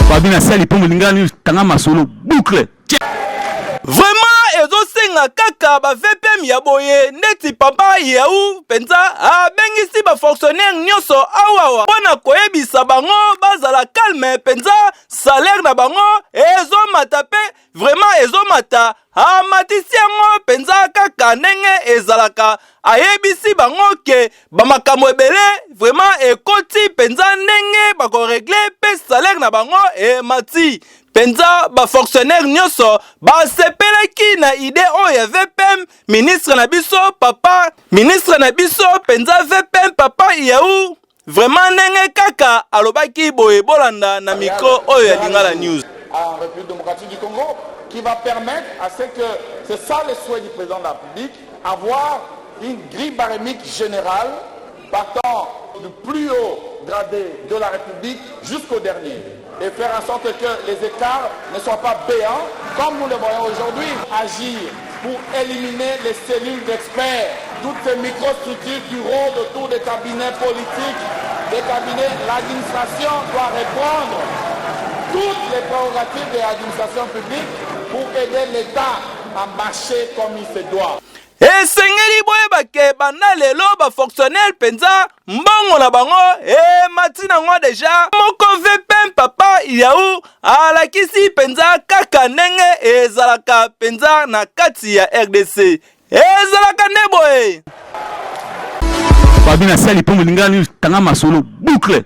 Babina sali pongo lingani tanga masolo boucle. Vraiment ezosenga kaka ba VPM ya boye neti papa yau penza abengisi ba fonctionnaire nyonso awawa pona koyebisa bango bazala calme penza salaire na bango ezomata pe vraiment ezomata amatisi yango penza kaka ndenge ezalaka ayebisi bango ke bamakambo ebele vraiment ekoti penza ndenge bakoregle pe salaire na bango emati penza ba fonctionnaire nyonso ba sepelaki na ide oya VPM ministre na biso penza VPM papa yau vraiment ndenge kaka alobaki boye bolanda na micro oya Lingala News en République démocratique du Congo qui va permettre à ce que c'est ça le souhait du président de la République, avoir une grille barémique générale partant du plus haut gradé de la République jusqu'au dernier et faire en sorte que les écarts ne soient pas béants, comme nous le voyons aujourd'hui, agir pour éliminer les cellules d'experts, toutes ces microstructures qui rôdent autour des cabinets politiques, des cabinets, l'administration doit répondre toutes les prérogatives de l'administration publique pour aider l'État à marcher comme il se doit. esengeli boyeba ke banda lelo ba fonctionnaire penza mbongo na bango mati nango deja moko VPM papa yau alakisi penza kaka ndenge ezalaka penza na kati ya RDC ezalaka nde boye Babina sali pongo lingani tanga masolo boucle.